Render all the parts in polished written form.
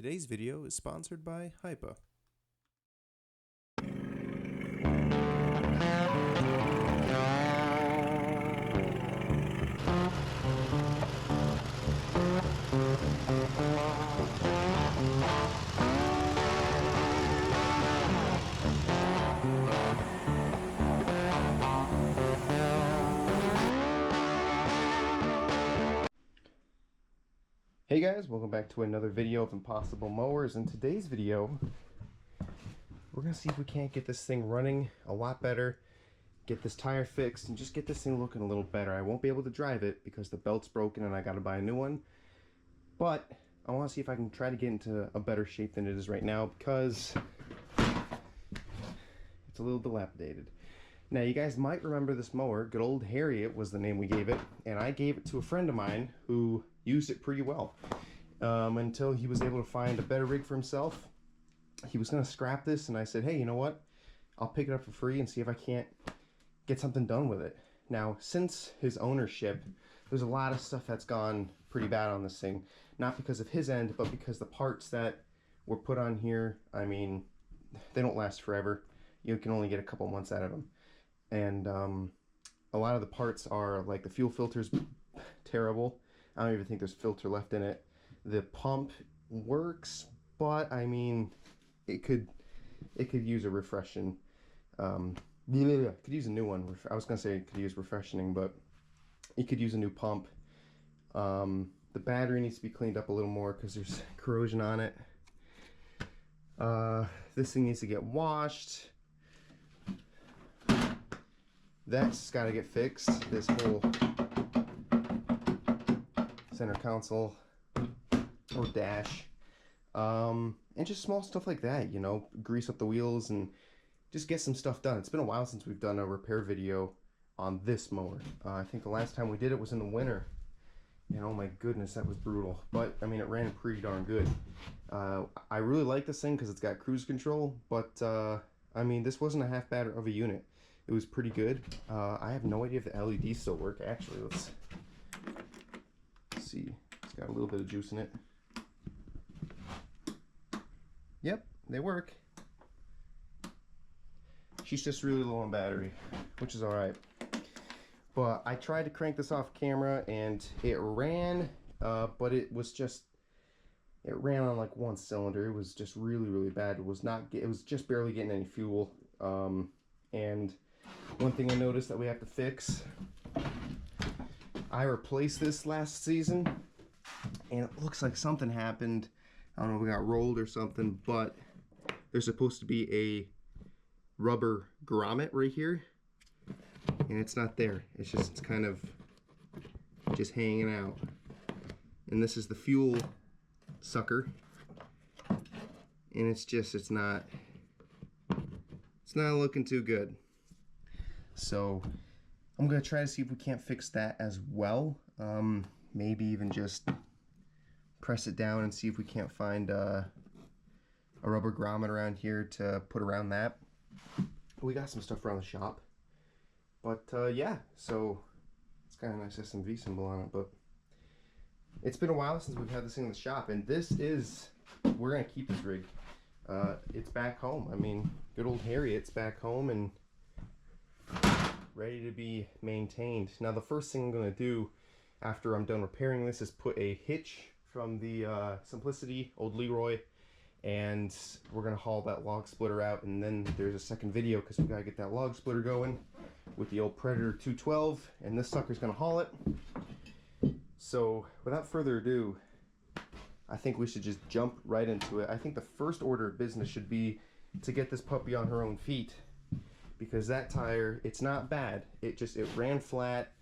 Today's video is sponsored by Hypa. Hey guys, welcome back to another video of Impossible Mowers. In today's video, we're going to see if we can't get this thing running a lot better, get this tire fixed, and just get this thing looking a little better. I won't be able to drive it because the belt's broken and I got to buy a new one, but I want to see if I can try to get into a better shape than it is right now because it's a little dilapidated. Now you guys might remember this mower. Good old Harriet was the name we gave it, and I gave it to a friend of mine who used it pretty well until he was able to find a better rig for himself. He was going to scrap this, and I said, hey, you know what, I'll pick it up for free and see if I can't get something done with it. Now since his ownership, there's a lot of stuff that's gone pretty bad on this thing, not because of his end, but because the parts that were put on here, I mean, they don't last forever. You can only get a couple months out of them. And a lot of the parts are like the fuel filter's terrible. I don't even think there's a filter left in it. The pump works, but I mean, it could use a refreshing. Could use a new one. I was gonna say it could use refreshing, but it could use a new pump. The battery needs to be cleaned up a little more because there's corrosion on it. This thing needs to get washed. That's got to get fixed. This whole center console or dash, and just small stuff like that, you know, grease up the wheels and just get some stuff done. It's been a while since we've done a repair video on this mower. I think the last time we did it was in the winter, and oh my goodness, that was brutal. But I mean, it ran pretty darn good. I really like this thing because it's got cruise control, but I mean, this wasn't a half bad of a unit. It was pretty good. I have no idea if the LEDs still work. Actually, let's see. It's got a little bit of juice in it. Yep, they work. She's just really low on battery, which is alright. But I tried to crank this off camera and it ran, but it was just, it ran on like one cylinder. It was just really, really bad. It was just barely getting any fuel. And one thing I noticed that we have to fix, I replaced this last season and it looks like something happened. I don't know if we got rolled or something, but there's supposed to be a rubber grommet right here and it's not there. It's kind of just hanging out. And this is the fuel sucker, and it's not looking too good. So I'm gonna try to see if we can't fix that as well. Maybe even just press it down and see if we can't find a rubber grommet around here to put around that. We got some stuff around the shop, but yeah, so it's kind of nice SMV symbol on it. But it's been a while since we've had this thing in the shop, and we're gonna keep this rig. It's back home. I mean, good old Harriet's back home and ready to be maintained. Now the first thing I'm going to do after I'm done repairing this is put a hitch from the Simplicity Old Leroy, and we're going to haul that log splitter out, and then there's a second video because we got to get that log splitter going with the old Predator 212, and this sucker's going to haul it. So without further ado, I think we should just jump right into it. I think the first order of business should be to get this puppy on her own feet, because that tire, it's not bad. It ran flat.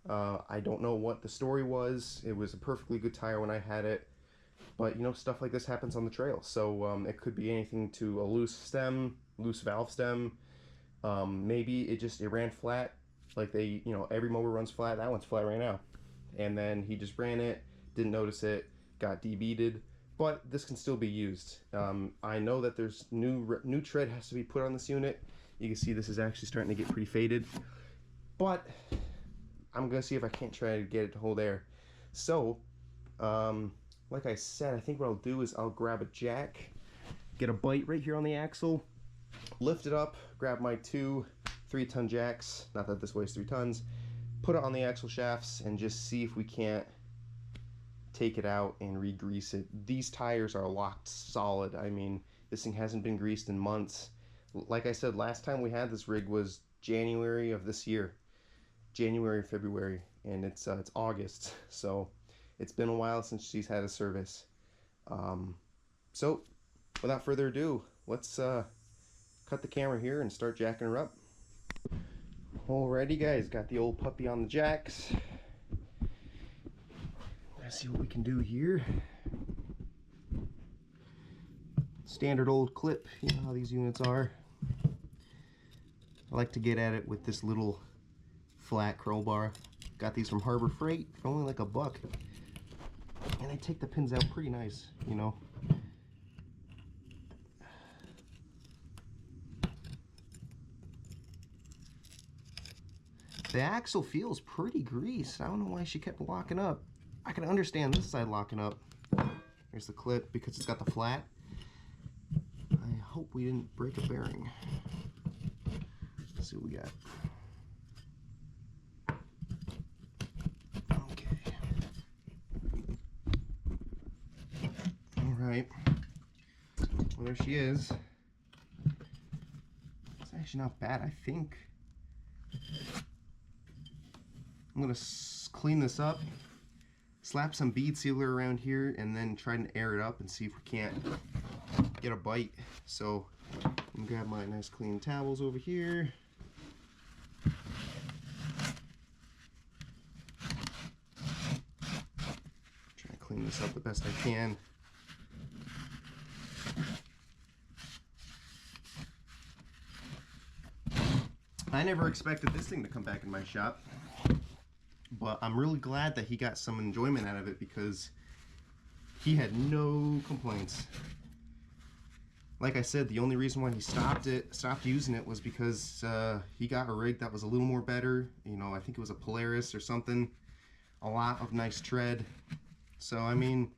I don't know what the story was. It was a perfectly good tire when I had it, but you know, stuff like this happens on the trail. So it could be anything to a loose stem, loose valve stem. Maybe it ran flat, like every mower runs flat. That one's flat right now. And then he just ran it, didn't notice it, got debeaded, but this can still be used. I know that there's new tread has to be put on this unit. You can see this is actually starting to get pretty faded, but I'm gonna see if I can't try to get it to hold air. So like I said, I think what I'll do is I'll grab a jack, get a bite right here on the axle, lift it up, grab my 2 3-ton jacks, not that this weighs 3 tons, put it on the axle shafts and just see if we can't take it out and re-grease it. These tires are locked solid. I mean, this thing hasn't been greased in months. Like I said, last time we had this rig was January of this year. January, February, and it's August, so it's been a while since she's had a service. So without further ado, let's cut the camera here and start jacking her up. Alrighty guys, got the old puppy on the jacks. Let's see what we can do here. Standard old clip, you know how these units are. I like to get at it with this little flat crowbar. Got these from Harbor Freight for only like $1. And they take the pins out pretty nice, you know. The axle feels pretty greased. I don't know why she kept locking up. I can understand this side locking up. There's the clip because it's got the flat. I hope we didn't break a bearing. Let's see what we got. Okay. Alright. Well, there she is. It's actually not bad, I think. I'm going to clean this up, slap some bead sealer around here, and then try to air it up and see if we can't get a bite. So I'm going to grab my nice clean towels over here. Try to clean this up the best I can. I never expected this thing to come back in my shop. But I'm really glad that he got some enjoyment out of it because he had no complaints. Like I said, the only reason why he stopped using it was because he got a rig that was a little more better. You know, I think it was a Polaris or something. A lot of nice tread. So, I mean,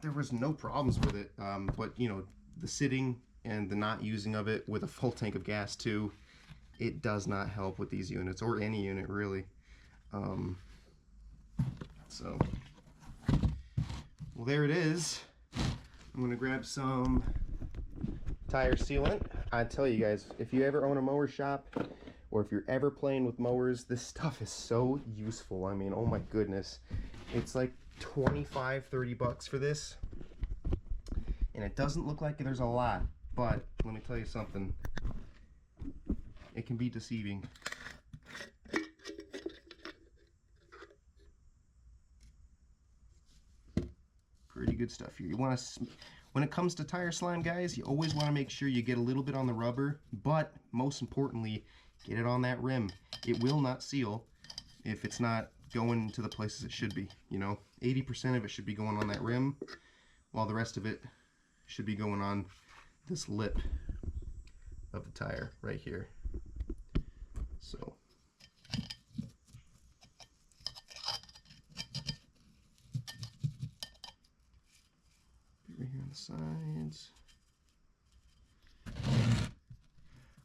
there was no problems with it. But, you know, the sitting and the not using of it with a full tank of gas too, it does not help with these units, or any unit really. So, well, there it is. I'm gonna grab some tire sealant. I tell you guys, if you ever own a mower shop, or if you're ever playing with mowers, this stuff is so useful. I mean, oh my goodness. It's like 25, 30 bucks for this. And it doesn't look like there's a lot, but let me tell you something. It can be deceiving. Pretty good stuff here. You want to, when it comes to tire slime, guys, you always want to make sure you get a little bit on the rubber, but most importantly, get it on that rim. It will not seal if it's not going to the places it should be. You know, 80% of it should be going on that rim, while the rest of it should be going on this lip of the tire right here. So right here on the sides.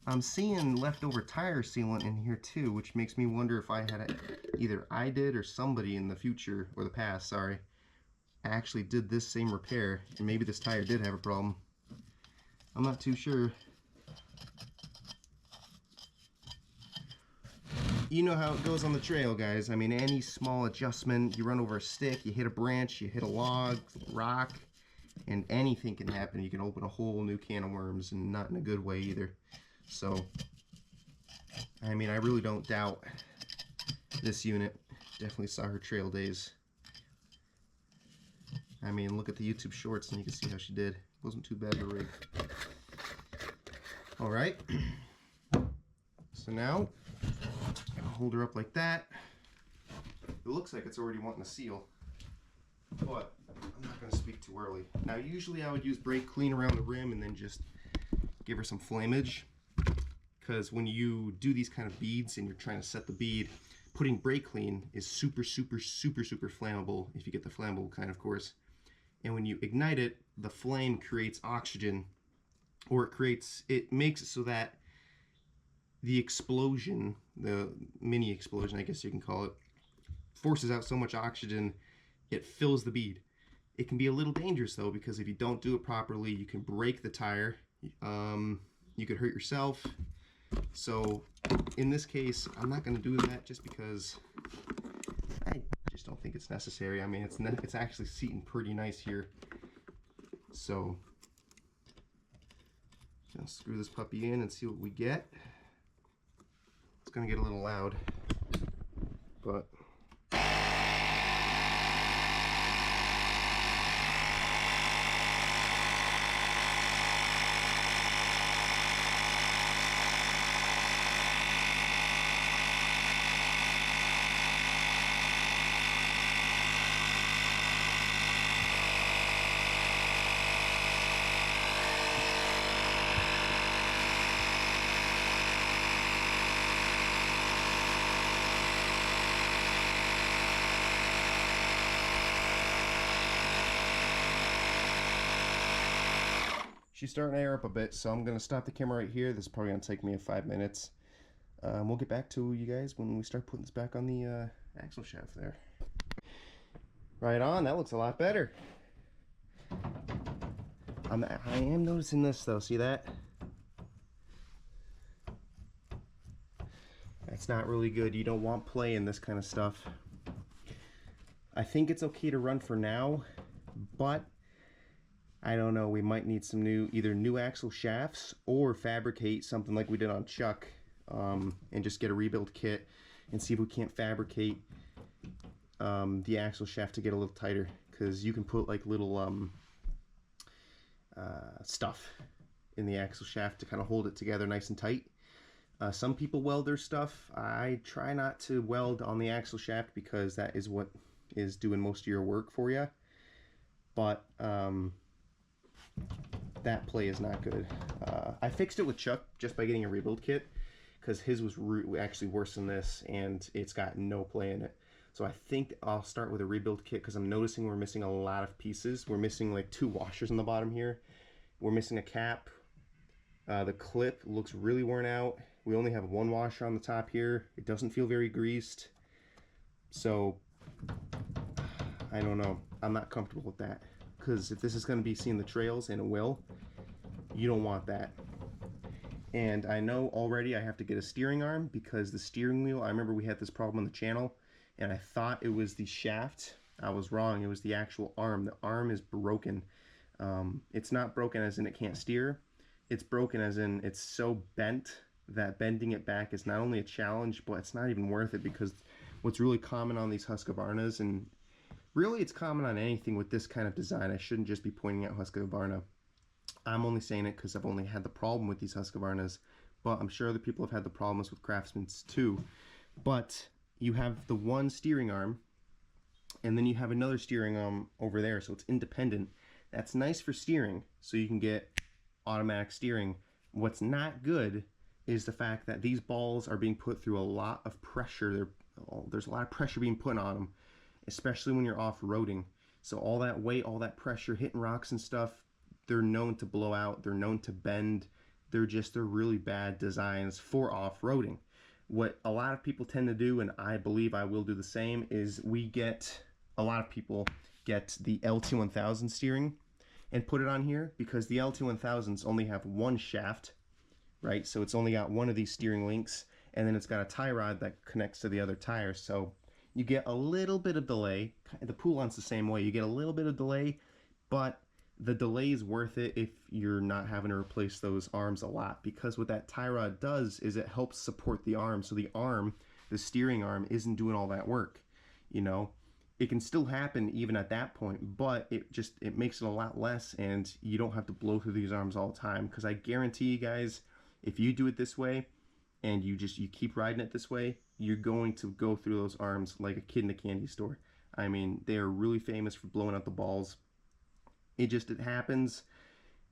I'm seeing leftover tire sealant in here too, which makes me wonder if I had it, either I did or somebody in the future, or the past, sorry, actually did this same repair, and maybe this tire did have a problem. I'm not too sure. You know how it goes on the trail, guys. I mean, any small adjustment, you run over a stick, you hit a branch, you hit a log, rock, and anything can happen. You can open a whole new can of worms, and not in a good way either. So, I mean, I really don't doubt this unit. Definitely saw her trail days. I mean, look at the YouTube shorts and you can see how she did. Wasn't too bad of a rig. Alright. So now, I'll hold her up like that. It looks like it's already wanting to seal, but I'm not going to speak too early. Now, usually I would use brake clean around the rim and then just give her some flamage. Because when you do these kind of beads and you're trying to set the bead, putting brake clean is super, super, super, super flammable if you get the flammable kind, of course. And when you ignite it, the flame creates oxygen, or it makes it so that the explosion, the mini explosion, I guess you can call it, forces out so much oxygen, it fills the bead. It can be a little dangerous though, because if you don't do it properly, you can break the tire. You could hurt yourself. So in this case, I'm not going to do that just because I just don't think it's necessary. I mean, it's actually seating pretty nice here. So I'll screw this puppy in and see what we get. It's going to get a little loud, but she's starting to air up a bit, so I'm going to stop the camera right here. This is probably going to take me 5 minutes. We'll get back to you guys when we start putting this back on the axle shaft there. Right on, that looks a lot better. I am noticing this though, see that? That's not really good. You don't want play in this kind of stuff. I think it's okay to run for now, but I don't know, we might need some either new axle shafts or fabricate something like we did on Chuck, and just get a rebuild kit and see if we can't fabricate the axle shaft to get a little tighter, because you can put like little stuff in the axle shaft to kind of hold it together nice and tight. Some people weld their stuff. I try not to weld on the axle shaft because that is what is doing most of your work for you, but that play is not good. I fixed it with Chuck just by getting a rebuild kit, because his was actually worse than this, and it's got no play in it. So I think I'll start with a rebuild kit, because I'm noticing we're missing a lot of pieces. We're missing like 2 washers on the bottom here. We're missing a cap. The clip looks really worn out. We only have 1 washer on the top here. It doesn't feel very greased. So I don't know. I'm not comfortable with that, because if this is going to be seeing the trails, and it will, you don't want that. And I know already I have to get a steering arm, because the steering wheel, I remember we had this problem on the channel, and I thought it was the shaft. I was wrong. It was the actual arm. The arm is broken. It's not broken as in it can't steer. It's broken as in it's so bent that bending it back is not only a challenge, but it's not even worth it, because what's really common on these Husqvarnas, and really it's common on anything with this kind of design, I shouldn't just be pointing out Husqvarna. I'm only saying it because I've only had the problem with these Husqvarnas, but I'm sure other people have had the problems with Craftsman's too. But you have the one steering arm, and then you have another steering arm over there, so it's independent. That's nice for steering, so you can get automatic steering. What's not good is the fact that these balls are being put through a lot of pressure. There's a lot of pressure being put on them, especially when you're off-roading. So all that weight, all that pressure hitting rocks and stuff, they're known to blow out, they're known to bend. They're really bad designs for off-roading. What a lot of people tend to do, and I believe I will do the same, is a lot of people get the LT1000 steering and put it on here, because the LT1000s only have 1 shaft, right? So it's only got 1 of these steering links, and then it's got a tie rod that connects to the other tire. So you get a little bit of delay. The Poulan's the same way. You get a little bit of delay, but the delay is worth it if you're not having to replace those arms a lot, because what that tie rod does is it helps support the arm. So the steering arm isn't doing all that work, you know. It can still happen even at that point, but it makes it a lot less, and you don't have to blow through these arms all the time. Because I guarantee you guys, if you do it this way and you keep riding it this way, you're going to go through those arms like a kid in a candy store. I mean, they are really famous for blowing out the balls. It happens.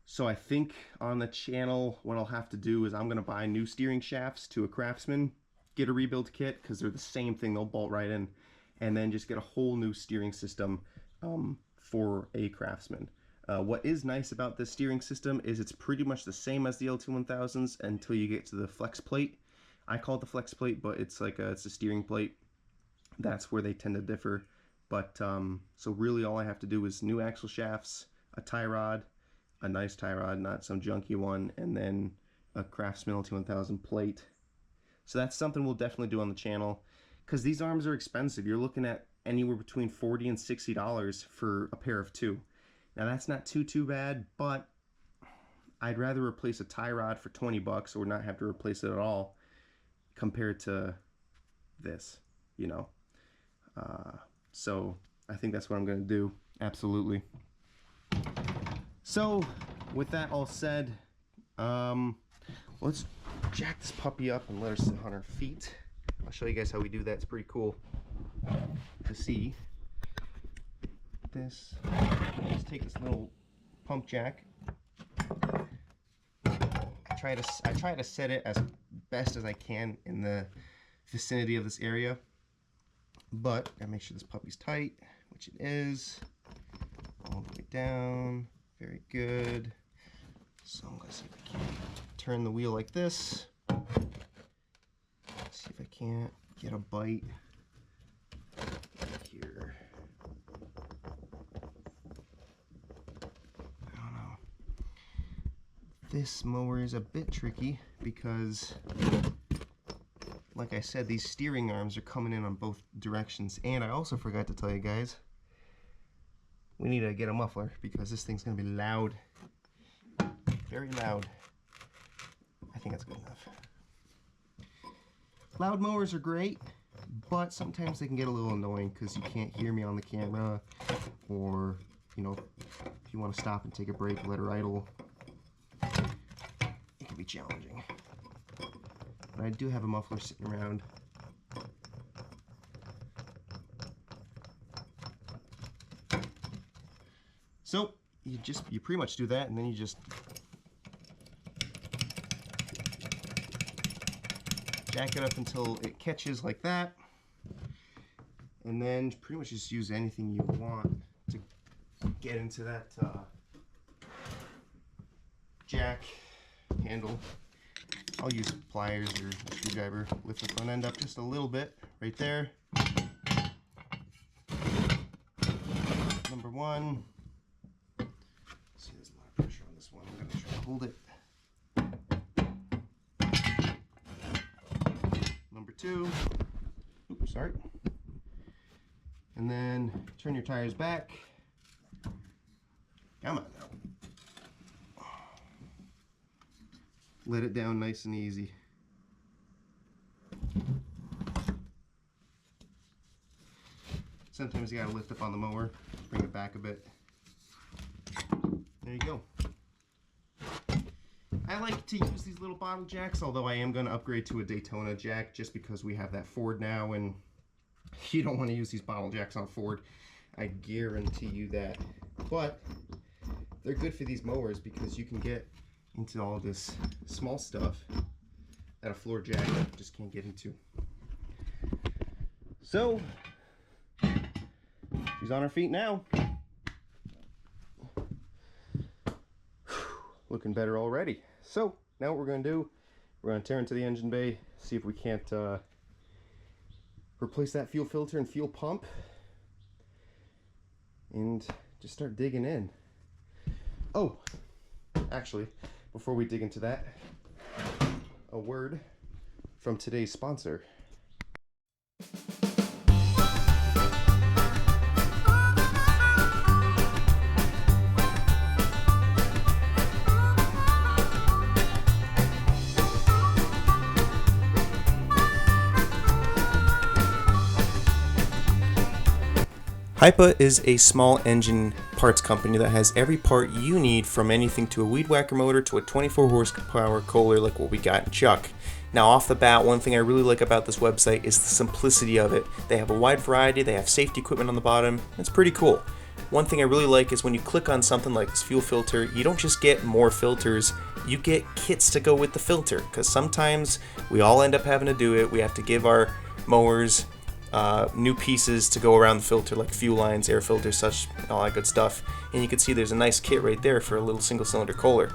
So I think on the channel, what I'll have to do is I'm going to buy new steering shafts to a Craftsman, get a rebuild kit because they're the same thing. They'll bolt right in. And then just get a whole new steering system for a Craftsman. What is nice about this steering system is it's pretty much the same as the LT1000s until you get to the flex plate. I call it the flex plate, but it's like it's a steering plate. That's where they tend to differ. But so really all I have to do is new axle shafts, a tie rod, a nice tie rod, not some junky one, and then a Craftsman LT1000 plate. So that's something we'll definitely do on the channel, because these arms are expensive. You're looking at anywhere between $40 and $60 for a pair of two. Now that's not too bad, but I'd rather replace a tie rod for 20 bucks or not have to replace it at all compared to this, you know. So I think that's what I'm going to do. Absolutely. So with that all said, let's jack this puppy up and let her sit on her feet. I'll show you guys how we do that. It's pretty cool to see. This, just take this little pump jack. I try to set it as best as I can in the vicinity of this area, but I make sure this puppy's tight, which it is, all the way down. Very good. So I'm gonna see if I can turn the wheel like this. Let's see if I can't get a bite here. I don't know. This mower is a bit tricky because, like I said, these steering arms are coming in on both directions. And I also forgot to tell you guys, we need to get a muffler because this thing's going to be loud. Very loud. I think that's good enough. Loud mowers are great, but sometimes they can get a little annoying because you can't hear me on the camera, or, you know, if you want to stop and take a break, let her idle. It can be challenging. But I do have a muffler sitting around. So you pretty much do that, and then you just jack it up until it catches like that, and then pretty much just use anything you want to get into that jack handle. I'll use pliers or a screwdriver, lift the front end up just a little bit right there. Number one. See, there's a lot of pressure on this one. I'm going to try to hold it. Number two. Oops, sorry. And then turn your tires back. Come on now. Let it down nice and easy. Sometimes you gotta lift up on the mower, bring it back a bit. There you go. I like to use these little bottle jacks, although I am going to upgrade to a Daytona jack just because we have that Ford now, and you don't want to use these bottle jacks on Ford. I guarantee you that. But they're good for these mowers because you can get into all this small stuff that a floor jack just can't get into. So, she's on her feet now. Looking better already. So now what we're going to do, we're going to tear into the engine bay, see if we can't replace that fuel filter and fuel pump, and just start digging in. Oh, actually, before we dig into that, a word from today's sponsor. Hypa is a small engine parts company that has every part you need, from anything to a weed whacker motor to a 24 horsepower Kohler like what we got in Chuck. Now off the bat, one thing I really like about this website is the simplicity of it. They have a wide variety, they have safety equipment on the bottom, it's pretty cool. One thing I really like is when you click on something like this fuel filter, you don't just get more filters, you get kits to go with the filter, because sometimes we all end up having to do it. We have to give our mowers new pieces to go around the filter, like fuel lines, air filters, such, all that good stuff. And you can see there's a nice kit right there for a little single cylinder Kohler.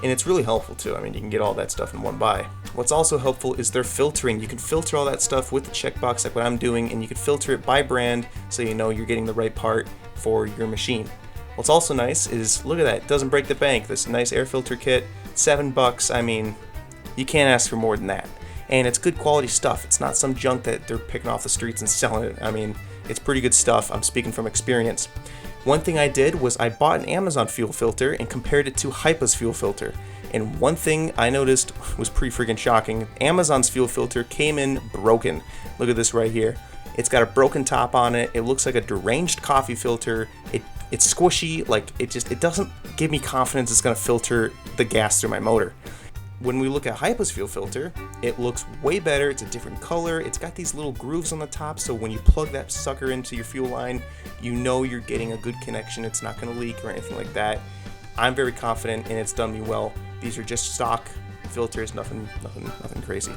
And it's really helpful too. I mean, you can get all that stuff in one buy. What's also helpful is their filtering. You can filter all that stuff with the checkbox like what I'm doing, and you can filter it by brand so you know you're getting the right part for your machine. What's also nice is, look at that, it doesn't break the bank. This nice air filter kit, $7. I mean, you can't ask for more than that. And it's good quality stuff. It's not some junk that they're picking off the streets and selling it. I mean, it's pretty good stuff. I'm speaking from experience. One thing I did was I bought an Amazon fuel filter and compared it to Hypa's fuel filter. And one thing I noticed was pretty freaking shocking. Amazon's fuel filter came in broken. Look at this right here. It's got a broken top on it. It looks like a deranged coffee filter. It's squishy. Like, it doesn't give me confidence it's gonna filter the gas through my motor. When we look at Hypa's fuel filter, it looks way better. It's a different color. It's got these little grooves on the top, so when you plug that sucker into your fuel line, you know you're getting a good connection. It's not going to leak or anything like that. I'm very confident, and it's done me well. These are just stock filters, nothing crazy.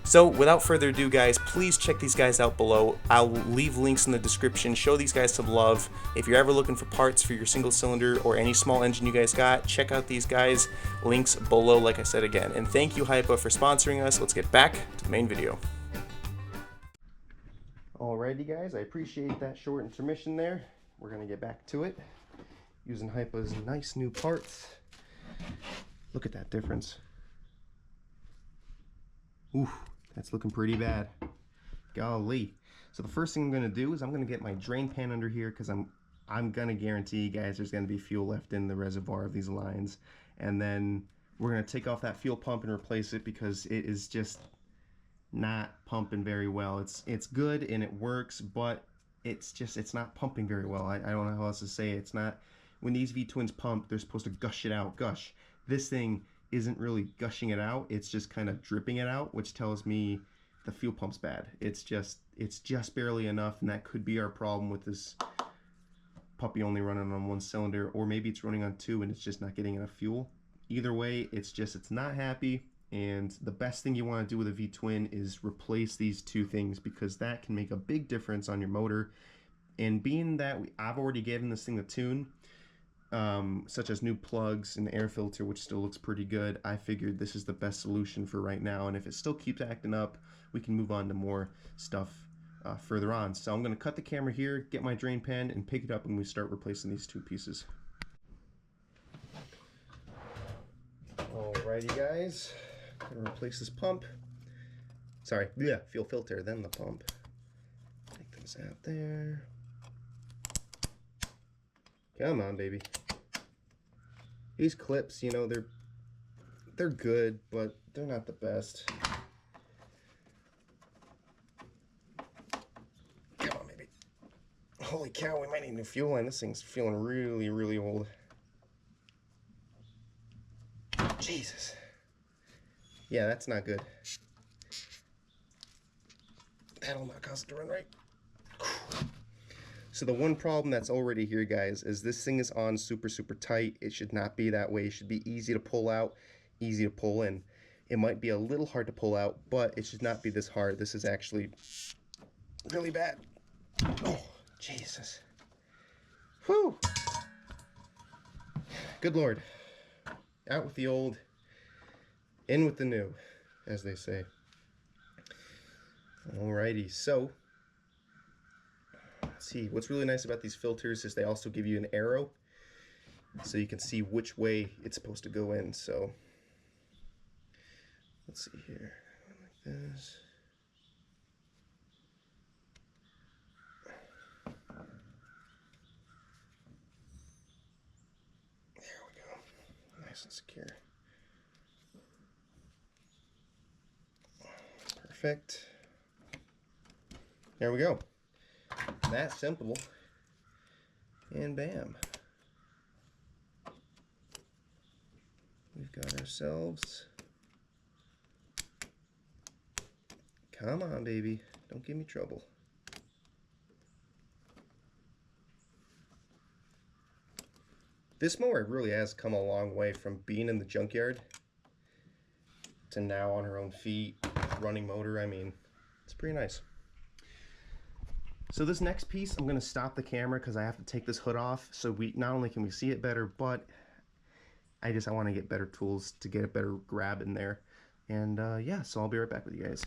So without further ado, guys, please check these guys out below. I'll leave links in the description. Show these guys some love. If you're ever looking for parts for your single cylinder or any small engine you guys got, check out these guys. Links below, like I said again. And thank you, Hypa, for sponsoring us. Let's get back to the main video. Alrighty, guys, I appreciate that short intermission there. We're gonna get back to it using Hypa's nice new parts. Look at that difference. Ooh. That's looking pretty bad. Golly. So the first thing I'm gonna do is I'm gonna get my drain pan under here, because I'm gonna guarantee you guys there's gonna be fuel left in the reservoir of these lines. And then we're gonna take off that fuel pump and replace it, because it is just not pumping very well. It's good and it works, but it's not pumping very well. I don't know how else to say it. It's not, when these V-twins pump, they're supposed to gush it out. This thing isn't really gushing it out, it's just kind of dripping it out, which tells me the fuel pump's bad. It's just barely enough, and that could be our problem with this puppy only running on one cylinder, or maybe it's running on two and it's just not getting enough fuel. Either way, it's not happy, and the best thing you want to do with a V-twin is replace these two things, because that can make a big difference on your motor. And being that I've already given this thing a tune, such as new plugs and the air filter, which still looks pretty good, I figured this is the best solution for right now. And if it still keeps acting up, we can move on to more stuff further on. So I'm going to cut the camera here, get my drain pan, and pick it up when we start replacing these two pieces. Alrighty, guys, I'm going to replace this pump. Sorry, yeah, fuel filter, then the pump. Take this out there. Come on, baby. These clips, you know, they're good, but they're not the best. Come on, baby. Holy cow, we might need new fuel line. This thing's feeling really, really old. Jesus. Yeah, that's not good. That'll not cause it to run right. So the one problem that's already here, guys, is this thing is on super, super tight. It should not be that way. It should be easy to pull out, easy to pull in. It might be a little hard to pull out, but it should not be this hard. This is actually really bad. Oh, Jesus. Whew. Good Lord. Out with the old, in with the new, as they say. Alrighty, so let's see. What's really nice about these filters is they also give you an arrow, so you can see which way it's supposed to go in. So let's see here, like this. There we go, nice and secure. Perfect. There we go. That simple. And bam. We've got ourselves. Come on, baby. Don't give me trouble. This mower really has come a long way from being in the junkyard to now on her own feet, running motor. I mean, it's pretty nice. So this next piece, I'm going to stop the camera because I have to take this hood off, so we not only can we see it better, but I want to get better tools to get a better grab in there. And yeah, so I'll be right back with you guys.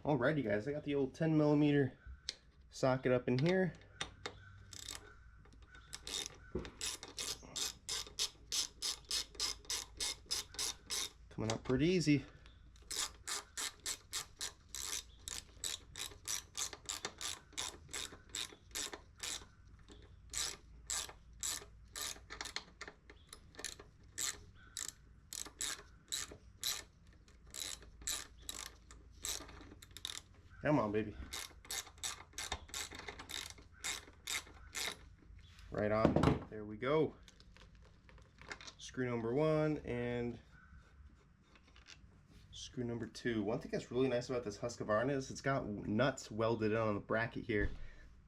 Alrighty guys, I got the old 10mm socket up in here. Coming up pretty easy. Come on, baby. Right on. There we go. Screw number 1 and screw number 2. One thing that's really nice about this Husqvarna is it's got nuts welded in on the bracket here.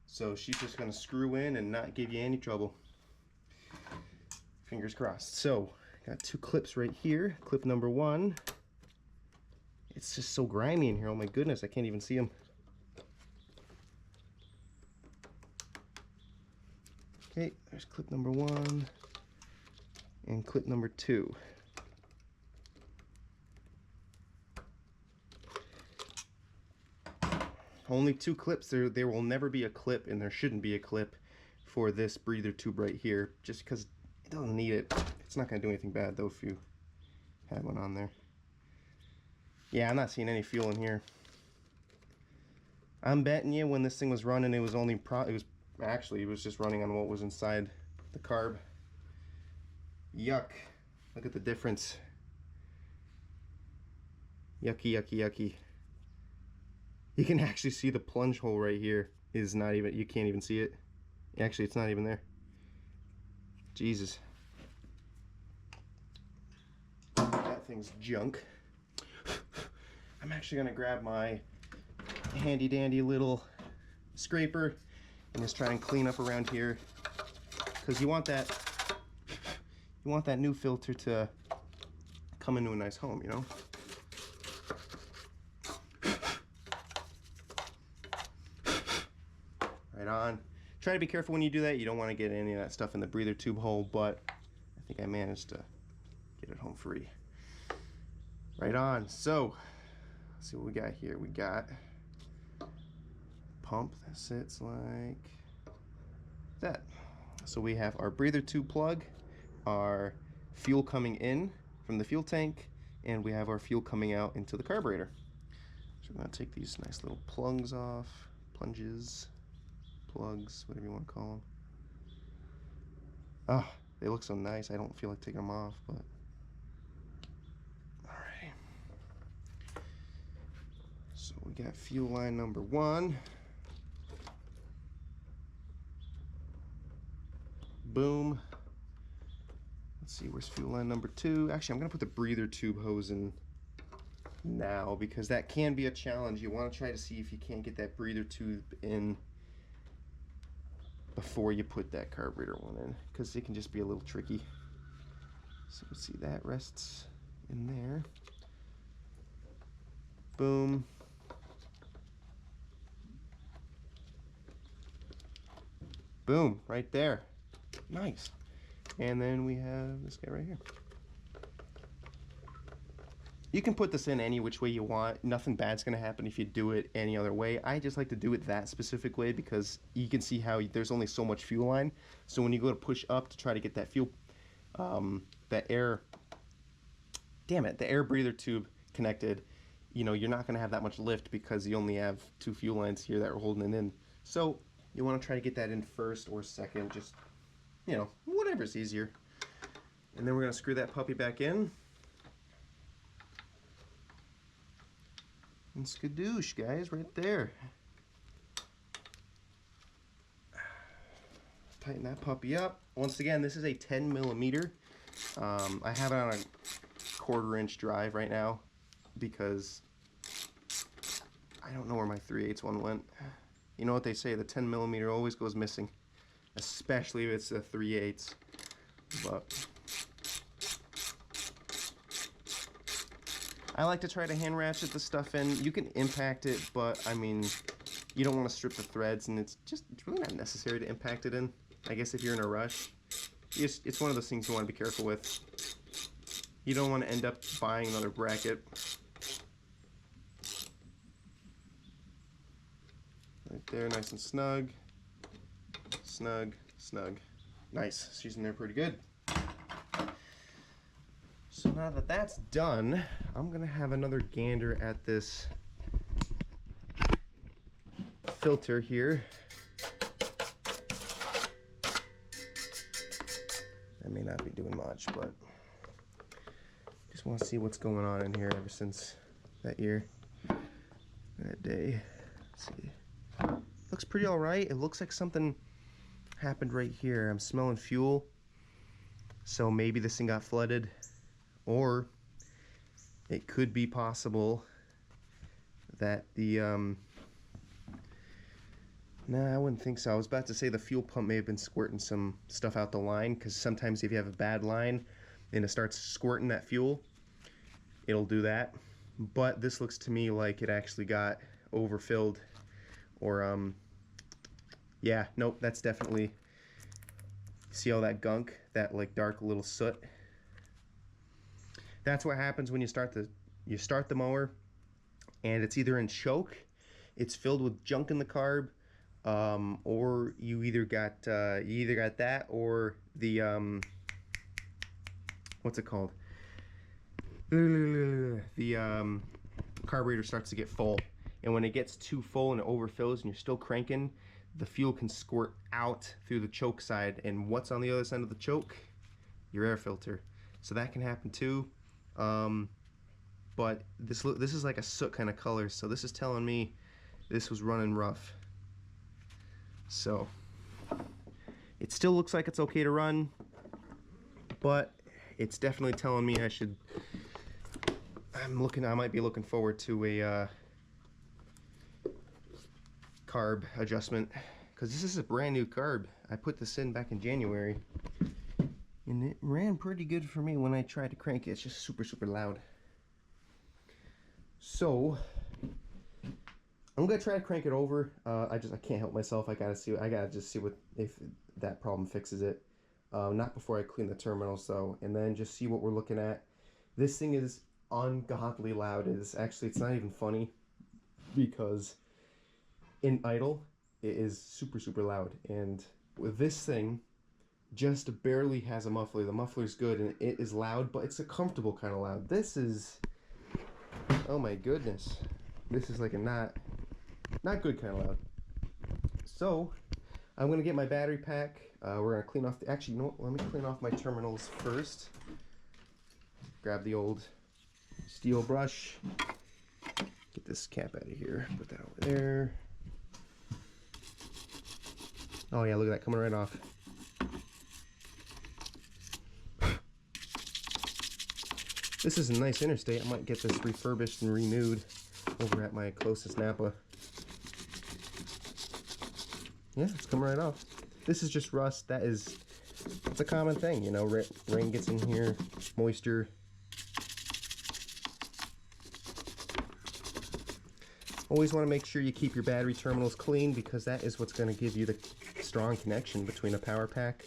So she's just going to screw in and not give you any trouble. Fingers crossed. So, got 2 clips right here. Clip number 1. It's just so grimy in here. Oh my goodness, I can't even see them. Okay, there's clip number 1 and clip number 2. Only 2 clips. There will never be a clip, and there shouldn't be a clip for this breather tube right here, just because it doesn't need it. It's not going to do anything bad though if you had one on there. Yeah, I'm not seeing any fuel in here. I'm betting you when this thing was running, it was just running on what was inside the carb. Yuck. Look at the difference. Yucky, yucky, yucky. You can actually see the plunge hole right here is not even, you can't even see it. Actually, it's not even there. Jesus. That thing's junk. I'm actually gonna grab my handy dandy little scraper and just try and clean up around here, because you want that new filter to come into a nice home, you know. Right on. Try to be careful when you do that. You don't want to get any of that stuff in the breather tube hole, but I think I managed to get it home free. Right on. So let's see what we got here. We got pump that sits like that. So we have our breather tube plug, our fuel coming in from the fuel tank, and we have our fuel coming out into the carburetor. So I'm going to take these nice little plugs off, plugs, whatever you want to call them. Ah, they look so nice. I don't feel like taking them off, but alright. So we got fuel line number 1. Boom. Let's see, where's fuel line number 2? Actually, I'm gonna put the breather tube hose in now, because that can be a challenge. You want to try to see if you can't get that breather tube in before you put that carburetor one in, because it can just be a little tricky. So let's see, that rests in there. Boom. Boom, right there. Nice. And then we have this guy right here. You can put this in any which way you want. Nothing bad's gonna happen if you do it any other way. I just like to do it that specific way because you can see how there's only so much fuel line. So when you go to push up to try to get that fuel, the air breather tube connected, you know, you're not gonna have that much lift because you only have 2 fuel lines here that are holding it in. So you wanna try to get that in first or second, just, you know, whatever's easier. And then we're gonna screw that puppy back in. And skadoosh, guys, right there. Tighten that puppy up. Once again, this is a 10mm. I have it on a 1/4" drive right now because I don't know where my 3/8 one went. You know what they say, the 10mm always goes missing. especially if it's a 3/8. But I like to try to hand ratchet the stuff in. You can impact it, but I mean, you don't want to strip the threads, and it's really not necessary to impact it in. I guess if you're in a rush, it's one of those things you want to be careful with. You don't want to end up buying another bracket. Right there, nice and snug. Snug, snug. Nice, she's in there pretty good. So now that that's done, I'm gonna have another gander at this filter here. I may not be doing much, but just want to see what's going on in here ever since that year, that day. Let's see. Looks pretty all right. It looks like something happened right here. I'm smelling fuel, so maybe this thing got flooded, or it could be possible that the nah, I wouldn't think so. I was about to say the fuel pump may have been squirting some stuff out the line, because sometimes if you have a bad line and it starts squirting that fuel, it'll do that. But this looks to me like it actually got overfilled, or yeah, nope, that's definitely, see all that gunk, that like dark little soot? That's what happens when you start the mower and it's either in choke, it's filled with junk in the carb, or you either got that, or the what's it called? The carburetor starts to get full, and when it gets too full and it overfills and you're still cranking, the fuel can squirt out through the choke side, and what's on the other side of the choke? Your air filter. So that can happen too. But this is like a soot kind of color, so this is telling me this was running rough. So it still looks like it's okay to run, but it's definitely telling me I might be looking forward to a carb adjustment, because this is a brand new carb. I put this in back in January and it ran pretty good for me. When I tried to crank it, it's just super loud. So I'm gonna try to crank it over. I can't help myself. I gotta just see if that problem fixes it. Not before I clean the terminals though, and then just see what we're looking at. This thing is ungodly loud. It's not even funny, because in idle it is super loud, and with this thing just barely has a muffler. The muffler's good and it is loud, but it's a comfortable kind of loud. This is, oh my goodness, this is like a not good kind of loud. So I'm gonna get my battery pack. We're gonna clean off actually, you know what, let me clean off my terminals first. Grab the old steel brush, get this cap out of here, put that over there. Oh yeah, look at that, coming right off. This is a nice interstate. I might get this refurbished and renewed over at my closest Napa. Yeah, it's coming right off. This is just rust. It's a common thing, you know, rain gets in here, moisture. Always want to make sure you keep your battery terminals clean, because that is what's going to give you the strong connection between a power pack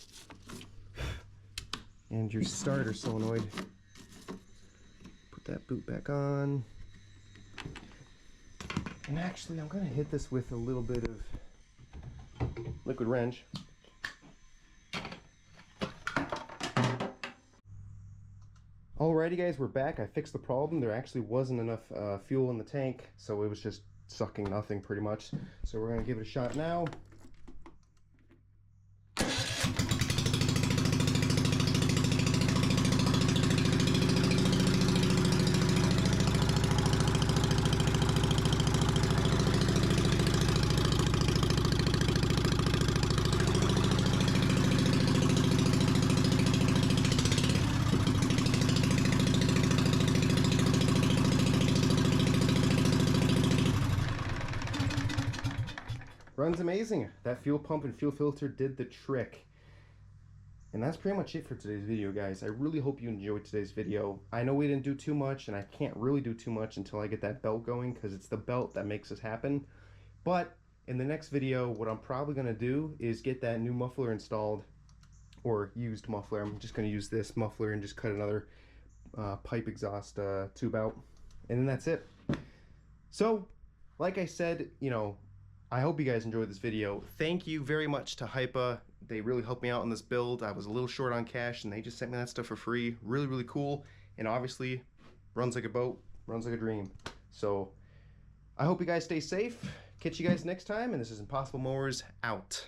and your starter solenoid. Put that boot back on. And actually, I'm going to hit this with a little bit of liquid wrench. Alrighty guys, we're back. I fixed the problem. There actually wasn't enough fuel in the tank, so it was just sucking nothing pretty much. So we're going to give it a shot now. runs amazing. That fuel pump and fuel filter did the trick. And that's pretty much it for today's video, guys. I really hope you enjoyed today's video. I know we didn't do too much, and I can't really do too much until I get that belt going, because it's the belt that makes this happen. But in the next video, what I'm probably going to do is get that new muffler installed, or used muffler. I'm just going to use this muffler and just cut another pipe exhaust tube out. And then that's it. So, like I said, you know, I hope you guys enjoyed this video. Thank you very much to Hypa. They really helped me out on this build. I was a little short on cash, and they just sent me that stuff for free. Really, really cool. And obviously, runs like a boat, runs like a dream. So, I hope you guys stay safe. Catch you guys next time, and this is Impossible Mowers out.